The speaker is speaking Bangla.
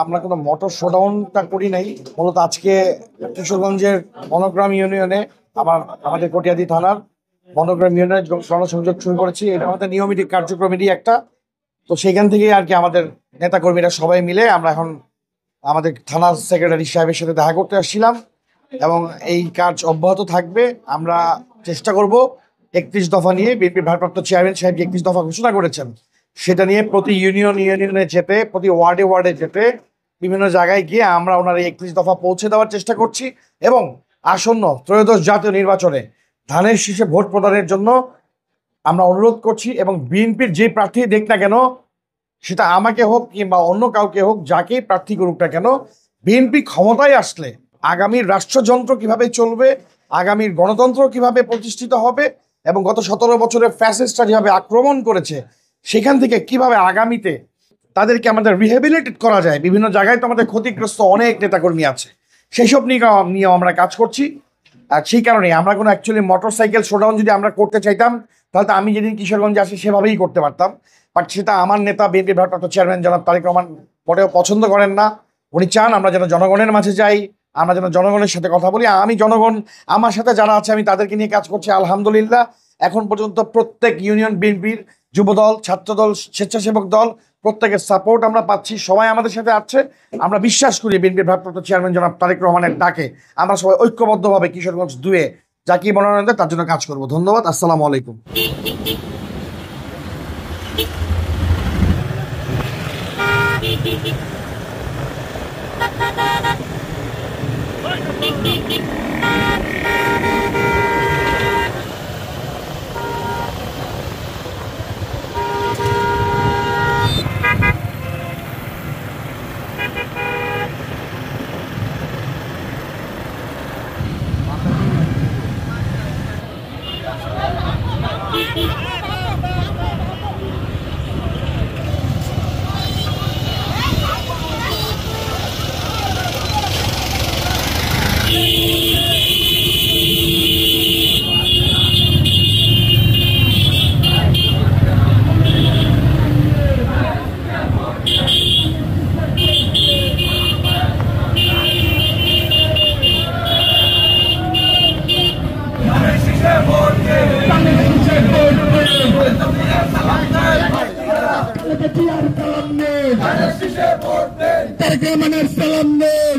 আমরা কোনো মোটর শোডাউনটা করি নাই, মূলত আজকে কিশোরগঞ্জের বনগ্রাম ইউনিয়নে আমাদের কটিয়াদী থানার বনগ্রাম ইউনিয়নের গণসংযোগ শুরু করেছি। এটা আমাদের নিয়মিত কার্যক্রমেরই একটা। তো সেখান থেকে আর কি আমাদের নেতাকর্মীরা সবাই মিলে আমরা এখন আমাদের থানার সেক্রেটারি সাহেবের সাথে দেখা করতে আসছিলাম এবং এই কাজ অব্যাহত থাকবে। আমরা চেষ্টা করব 31 দফা নিয়ে, বিএনপির ভারপ্রাপ্ত চেয়ারম্যান সাহেব 31 দফা ঘোষণা করেছেন সেটা নিয়ে প্রতি ইউনিয়নে যেতে, প্রতি ওয়ার্ডে যেতে, বিভিন্ন জায়গায় গিয়ে আমরা ওনার এই 31 দফা পৌঁছে দেওয়ার চেষ্টা করছি। এবং আসন্ন ত্রয়োদশ জাতীয় নির্বাচনে ধানের শীষে ভোট প্রদানের জন্য আমরা অনুরোধ করছি। এবং বিএনপির যে প্রার্থী দেখ না কেন, সেটা আমাকে হোক কিংবা অন্য কাউকে হোক, যাকেই প্রার্থী করুক না কেন, বিএনপি ক্ষমতায় আসলে আগামীর রাষ্ট্রযন্ত্র কিভাবে চলবে, আগামীর গণতন্ত্র কিভাবে প্রতিষ্ঠিত হবে এবং গত 17 বছরের ফ্যাসিস্টরা যেভাবে আক্রমণ করেছে সেখান থেকে কিভাবে আগামীতে তাদেরকে আমাদের রিহেবিলিটেট করা যায়। বিভিন্ন জায়গায় তো আমাদের ক্ষতিগ্রস্ত অনেক নেতাকর্মী আছে, সেই সব নিয়ে আমরা কাজ করছি। আর সেই কারণে আমরা কোনো অ্যাকচুয়ালি মোটরসাইকেল শোডাউন যদি আমরা করতে চাইতাম তাহলে তো আমি যেদিন কিশোরগঞ্জে আসি সেভাবেই করতে পারতাম। বাট সেটা আমার নেতা বিএনপির ভারপ্রাপ্ত চেয়ারম্যান জনাব তারেক রহমান পরেও পছন্দ করেন না। উনি চান আমরা যেন জনগণের মাঝে যাই, আমরা যেন জনগণের সাথে কথা বলি। আমি জনগণ আমার সাথে যারা আছে আমি তাদেরকে নিয়ে কাজ করছি আলহামদুলিল্লাহ। এখন পর্যন্ত প্রত্যেক ইউনিয়ন বিএনপির যুবদল, ছাত্রদল, স্বেচ্ছাসেবক দল প্রত্যেকের সাপোর্ট আমরা পাচ্ছি, সবাই আমাদের সাথে আছে। আমরা বিশ্বাস করি বিএনপির ভারপ্রাপ্ত চেয়ারম্যান জনাব তারেক রহমানের ডাকে আমরা সবাই ঐক্যবদ্ধভাবে কিশোরগঞ্জ 2-এ যাকে মনোনয়ন দেয় তার জন্য কাজ করব। ধন্যবাদ। আসসালামু আলাইকুম। তারেক রহমানের সালাম নেই।